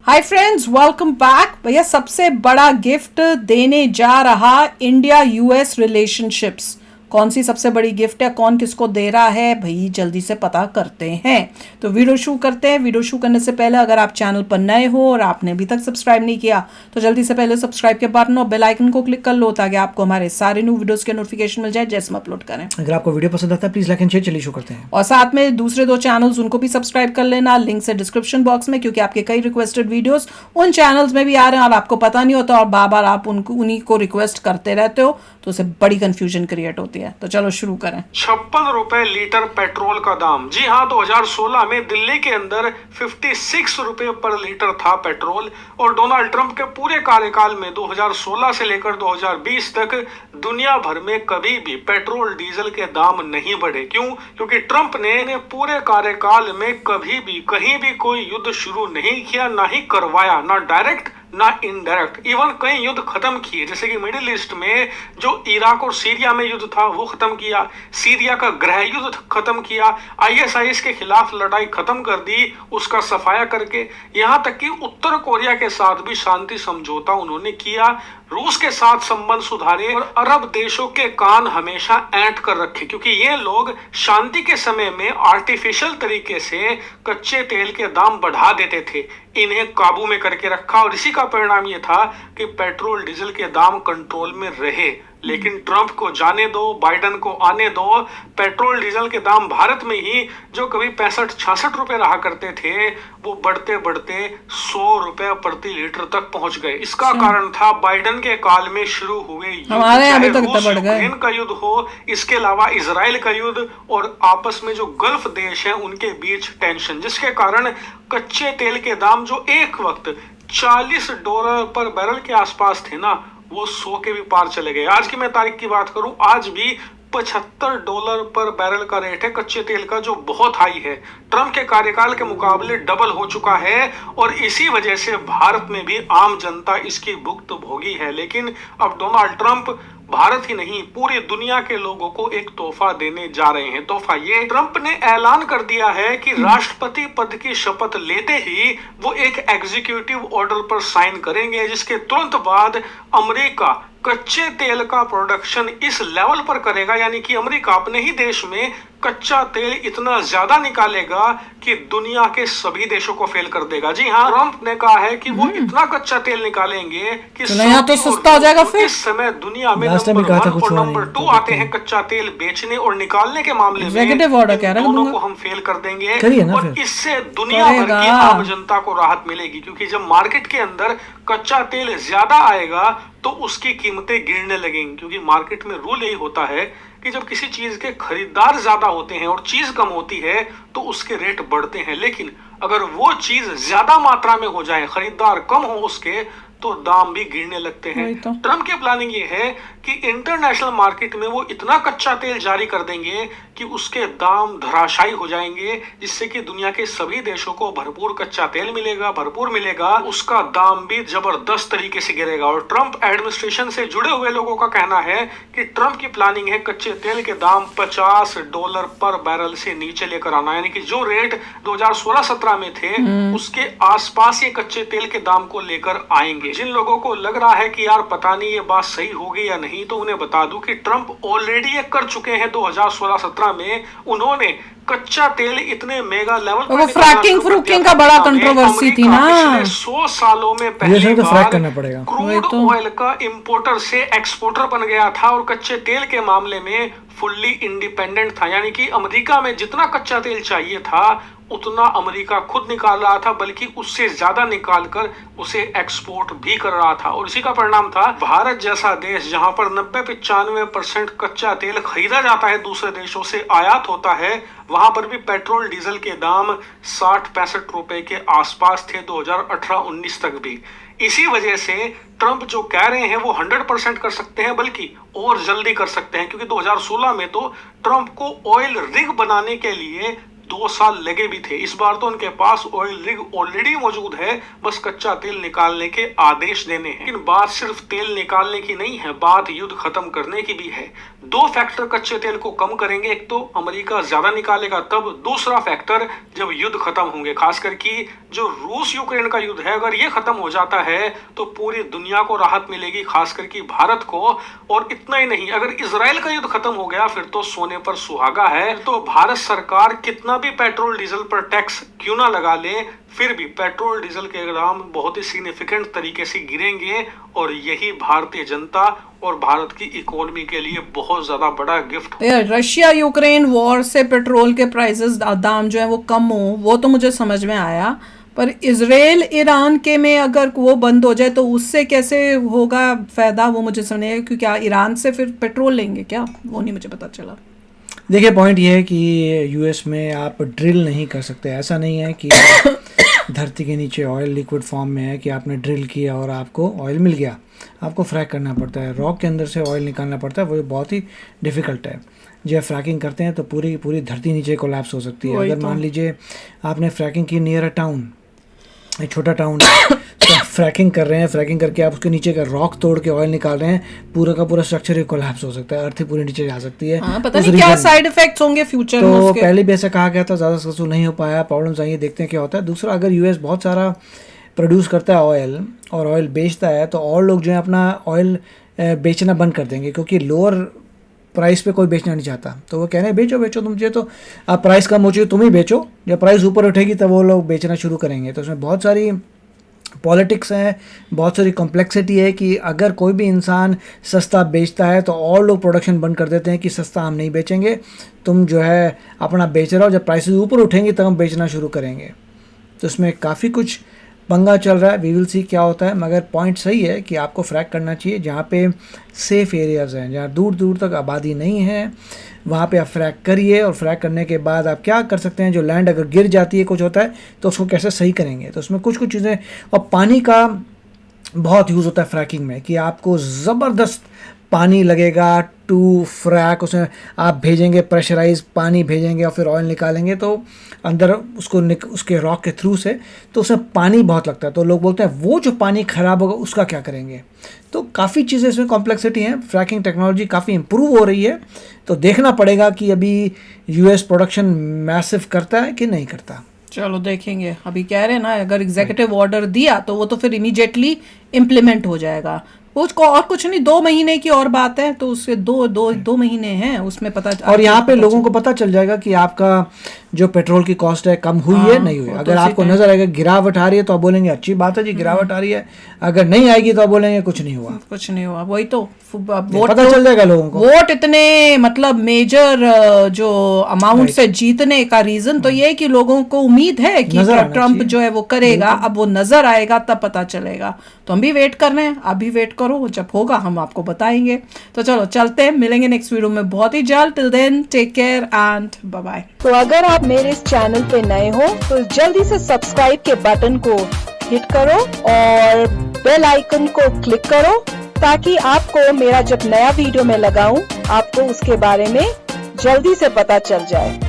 Hi friends, welcome back. भैया सबसे बड़ा गिफ्ट देने जा रहा इंडिया यूएस रिलेशनशिप्स। कौन सी सबसे बड़ी गिफ्ट है, कौन किसको दे रहा है, भाई जल्दी से पता करते हैं। तो वीडियो शुरू करते हैं। वीडियो शुरू करने से पहले अगर आप चैनल पर नए हो और आपने अभी तक सब्सक्राइब नहीं किया तो जल्दी से पहले सब्सक्राइब के बटन और बेल आइकन को क्लिक कर लो ताकि आपको हमारे सारे न्यू वीडियोस के नोटिफिकेशन मिल जाए जैसे हम अपलोड करें। अगर आपको वीडियो पसंद आता है प्लीज लाइक एंड शेयर। चलिए शुरू करते हैं। और साथ में दूसरे दो चैनल्स उनको भी सब्सक्राइब कर लेना, लिंक से डिस्क्रिप्शन बॉक्स में, क्योंकि आपके कई रिक्वेस्टेड वीडियोस उन चैनल्स में भी आ रहे हैं और आपको पता नहीं होता और बार बार आप उन्हीं को रिक्वेस्ट करते रहते हो तो उससे बड़ी कंफ्यूजन क्रिएट होती है। तो चलो शुरू करें। 56 रुपए लीटर पेट्रोल का दाम। जी हाँ, 2016 में दिल्ली के अंदर 56 रुपए पर लीटर था पेट्रोल। और डोनाल्ड ट्रंप के पूरे कार्यकाल में 2016 से लेकर 2020 तक दुनिया भर में कभी भी पेट्रोल डीजल के दाम नहीं बढ़े। क्यों? क्योंकि ट्रंप ने पूरे कार्यकाल में कभी भी कहीं भी कोई युद्ध शुरू नहीं किया, ना ही करवाया, ना डायरेक्ट ना इनडायरेक्ट। इवन कई युद्ध खत्म किए, जैसे कि मिडिल ईस्ट में जो इराक और सीरिया में युद्ध था वो खत्म किया, सीरिया का गृह युद्ध खत्म किया, आईएसआईएस के खिलाफ लड़ाई खत्म कर दी उसका सफाया करके। यहां तक कि उत्तर कोरिया के साथ भी शांति समझौता उन्होंने किया, रूस के साथ संबंध सुधारे और अरब देशों के कान हमेशा ऐंठ कर रखे, क्योंकि ये लोग शांति के समय में आर्टिफिशियल तरीके से कच्चे तेल के दाम बढ़ा देते थे। इन्हें काबू में करके रखा और इसी का परिणाम ये था कि पेट्रोल डीजल के दाम कंट्रोल में रहे। लेकिन ट्रंप को जाने दो, बाइडन को आने दो, पेट्रोल डीजल के दाम भारत में ही जो कभी 65-66 रुपए रहा करते थे वो बढ़ते बढ़ते 100 रुपए प्रति लीटर तक पहुंच गए। इसका कारण था बाइडन के काल में शुरू हुए युद्ध, चाहे रूस यूक्रेन का युद्ध हो, इसके अलावा इजराइल का युद्ध और आपस में जो गल्फ देश हैं उनके बीच टेंशन, जिसके कारण कच्चे तेल के दाम जो एक वक्त $40 पर बैरल के आसपास थे ना, वो 100 के भी पार चले गए। आज की मैं तारीख की बात करूं, आज भी $75 पर बैरल का रेट है कच्चे तेल का, जो बहुत हाई है। ट्रंप के कार्यकाल के मुकाबले डबल हो चुका है और इसी वजह से भारत में भी आम जनता इसकी भुगत भोगी है। लेकिन अब डोनाल्ड ट्रंप भारत ही नहीं पूरी दुनिया के लोगों को एक तोहफा देने जा रहे हैं। तोहफा ये, ट्रंप ने ऐलान कर दिया है कि राष्ट्रपति पद की शपथ लेते ही वो एक एग्जीक्यूटिव ऑर्डर पर साइन करेंगे, जिसके तुरंत बाद अमेरिका कच्चे तेल का प्रोडक्शन इस लेवल पर करेगा, यानी कि अमेरिका अपने ही देश में कच्चा तेल इतना ज्यादा निकालेगा कि दुनिया के सभी देशों को फेल कर देगा। जी हाँ, ट्रंप ने कहा है कि वो इतना कच्चा तेल निकालेंगे कि तो सस्ता हो जाएगा। फिर इस समय दुनिया में नंबर 1 और नंबर 2 आते हैं कच्चा तेल बेचने और निकालने के मामले में, दोनों को हम फेल कर देंगे और इससे दुनिया भर की आम जनता को राहत मिलेगी। क्योंकि जब मार्केट के अंदर कच्चा तेल ज्यादा आएगा तो उसकी कीमतें गिरने लगेंगी, क्योंकि मार्केट में रूल यही होता है कि जब किसी चीज के खरीदार ज्यादा होते हैं और चीज कम होती है तो उसके रेट बढ़ते हैं। लेकिन अगर वो चीज ज्यादा मात्रा में हो जाए, खरीदार कम हो उसके, तो दाम भी गिरने लगते हैं। ट्रंप की प्लानिंग ये है कि इंटरनेशनल मार्केट में वो इतना कच्चा तेल जारी कर देंगे कि उसके दाम धराशायी हो जाएंगे, जिससे कि दुनिया के सभी देशों को भरपूर कच्चा तेल मिलेगा, भरपूर मिलेगा, उसका दाम भी जबरदस्त तरीके से गिरेगा। और ट्रंप एडमिनिस्ट्रेशन से जुड़े हुए लोगों का कहना है कि ट्रंप की प्लानिंग है कच्चे तेल के दाम $50 पर बैरल से नीचे लेकर आना, यानी कि जो रेट 2016-17 में थे उसके आसपास ये कच्चे तेल के दाम को लेकर आएंगे। जिन लोगों को लग रहा है कि यार पता नहीं ये बात सही होगी या नहीं, तो उन्हें बता दूं कि ट्रंप ऑलरेडी ये कर चुके हैं। 2016-17 में उन्होंने कच्चा तेल इतने मेगा लेवल पर फ्रैकिंग का बड़ा कंट्रोवर्सी थी ना। 100 सालों में पहली बार क्रूड तो ऑयल का इंपोर्टर से एक्सपोर्टर बन गया था और कच्चे तेल के मामले में फुल्ली इंडिपेंडेंट था, यानी कि अमेरिका में जितना कच्चा तेल चाहिए था उतना अमेरिका खुद निकाल रहा था, बल्कि उससे ज्यादा निकालकर उसे एक्सपोर्ट भी कर रहा था। और इसी का परिणाम था भारत जैसा देश, जहां पर 90-95% कच्चा तेल खरीदा जाता है, दूसरे देशों से आयात होता है, वहां पर भी पेट्रोल डीजल के दाम 60-65 रुपए के आसपास थे 2018-19 तक भी। इसी वजह से ट्रंप जो कह रहे हैं वो 100% कर सकते हैं, बल्कि और जल्दी कर सकते हैं, क्योंकि 2016 में तो ट्रंप को ऑयल रिग बनाने के लिए 2 साल लगे भी थे। इस बार तो उनके पास ऑयल रिग ऑलरेडी मौजूद है, बस कच्चा तेल निकालने के आदेश देने हैं। लेकिन बात सिर्फ तेल निकालने की नहीं है, बात युद्ध खत्म करने की भी है। 2 फैक्टर कच्चे तेल को कम करेंगे, एक तो अमेरिका ज्यादा निकालेगा तब, दूसरा फैक्टर जब युद्ध खत्म होंगे। खासकर कि जो रूस यूक्रेन का युद्ध है, अगर ये खत्म हो जाता है तो पूरी दुनिया को राहत मिलेगी, खासकर कि भारत को। और इतना ही नहीं, अगर इजराइल का युद्ध खत्म हो गया फिर तो सोने पर सुहागा है। तो भारत सरकार कितना भी पेट्रोल डीजल पर टैक्स क्यों ना लगा ले, फिर भी पेट्रोल डीजल के दाम बहुत ही सिग्निफिकेंट तरीके से गिरेंगे और यही भारतीय जनता और भारत की इकोनॉमी के लिए बहुत ज्यादा बड़ा गिफ्ट। रशिया यूक्रेन वॉर से पेट्रोल के प्राइसेस दाम जो है वो कम हो, वो तो मुझे समझ में आया, पर इजराइल ईरान के में अगर वो बंद हो जाए तो उससे कैसे होगा फायदा, वो मुझे समझ नहीं आया। क्योंकि क्या ईरान से फिर पेट्रोल लेंगे क्या, वो नहीं मुझे पता चला। देखिए पॉइंट ये है कि यूएस में आप ड्रिल नहीं कर सकते। ऐसा नहीं है कि धरती के नीचे ऑयल लिक्विड फॉर्म में है कि आपने ड्रिल किया और आपको ऑयल मिल गया। आपको फ्रैक करना पड़ता है, रॉक के अंदर से ऑयल निकालना पड़ता है, वो बहुत ही डिफ़िकल्ट है। जब फ्रैकिंग करते हैं तो पूरी पूरी धरती नीचे कोलैप्स हो सकती है। अगर मान लीजिए आपने फ्रैकिंग की नियर अ टाउन, एक छोटा टाउन तो फ्रैकिंग कर रहे हैं, फ्रैकिंग करके आप उसके नीचे का रॉक तोड़ के ऑयल निकाल रहे हैं, पूरा का पूरा स्ट्रक्चर कोलैप्स हो सकता है, अर्थ पूरी नीचे जा सकती है। पता नहीं क्या साइड इफेक्ट्स होंगे फ्यूचर में तो उसके। पहले भी ऐसा कहा गया था, ज़्यादा सक्सेसफुल नहीं हो पाया, प्रॉब्लम्स आई, देखते हैं क्या होता है। दूसरा, अगर यूएस बहुत सारा प्रोड्यूस करता है ऑयल और ऑयल बेचता है तो और लोग जो है अपना ऑयल बेचना बंद कर देंगे, क्योंकि लोअर प्राइस पे कोई बेचना नहीं चाहता। तो वो कह रहे हैं बेचो बेचो, तुम चाहिए तो आप प्राइस कम हो चाहिए तुम ही बेचो, जब प्राइस ऊपर उठेगी तब वो लोग बेचना शुरू करेंगे। तो उसमें बहुत सारी पॉलिटिक्स है, बहुत सारी कॉम्प्लेक्सिटी है कि अगर कोई भी इंसान सस्ता बेचता है तो और लोग प्रोडक्शन बंद कर देते हैं कि सस्ता हम नहीं बेचेंगे, तुम जो है अपना बेच रहे हो, जब प्राइसेस ऊपर उठेंगी तब हम बेचना शुरू करेंगे। तो इसमें काफ़ी कुछ पंगा चल रहा है, वी विल सी क्या होता है। मगर पॉइंट सही है कि आपको फ्रैक करना चाहिए जहाँ पे सेफ़ एरियाज़ हैं, जहाँ दूर दूर तक आबादी नहीं है, वहाँ पे आप फ्रैक करिए। और फ्रैक करने के बाद आप क्या कर सकते हैं, जो लैंड अगर गिर जाती है कुछ होता है तो उसको कैसे सही करेंगे। तो उसमें कुछ कुछ चीज़ें, और पानी का बहुत यूज़ होता है फ्रैकिंग में कि आपको ज़बरदस्त पानी लगेगा टू फ्रैक, उसमें आप भेजेंगे प्रेशराइज पानी भेजेंगे और फिर ऑयल निकालेंगे तो अंदर उसके रॉक के थ्रू से, तो उसमें पानी बहुत लगता है। तो लोग बोलते हैं वो जो पानी ख़राब होगा उसका क्या करेंगे। तो काफ़ी चीज़ें इसमें कॉम्प्लेक्सिटी हैं। फ्रैकिंग टेक्नोलॉजी काफ़ी इम्प्रूव हो रही है, तो देखना पड़ेगा कि अभी यूएस प्रोडक्शन मैसिव करता है कि नहीं करता। चलो देखेंगे। अभी कह रहे हैं ना, अगर एग्जीक्यूटिव ऑर्डर दिया तो वो तो फिर इमीडिएटली इम्प्लीमेंट हो जाएगा। उसको और कुछ नहीं, 2 महीने की और बात है, तो उससे दो महीने हैं उसमें पता। और यहाँ पे लोगों को पता चल जाएगा कि आपका जो पेट्रोल की कॉस्ट है कम हुई है नहीं हुई। अगर आपको नजर आएगा गिरावट आ रही है तो आप बोलेंगे अच्छी बात है जी गिरावट आ रही है, अगर नहीं आएगी तो आप बोलेंगे कुछ नहीं हुआ, कुछ नहीं हुआ। वही तो वोट पता चल जाएगा लोगों को। वोट इतने मतलब मेजर जो अमाउंट से जीतने का रीजन तो ये है कि लोगों को उम्मीद है कि ट्रम्प जो है वो करेगा। अब वो नजर आएगा तब पता चलेगा। तो हम भी वेट कर रहे हैं, आप भी वेट करो, जब होगा हम आपको बताएंगे। तो चलो चलते हैं, मिलेंगे नेक्स्ट वीडियो में बहुत ही जल्द। Till then take care and bye bye. तो अगर आप मेरे इस चैनल पे नए हो तो जल्दी से सब्सक्राइब के बटन को हिट करो और बेल आइकन को क्लिक करो, ताकि आपको मेरा जब नया वीडियो मैं लगाऊं आपको उसके बारे में जल्दी से पता चल जाए।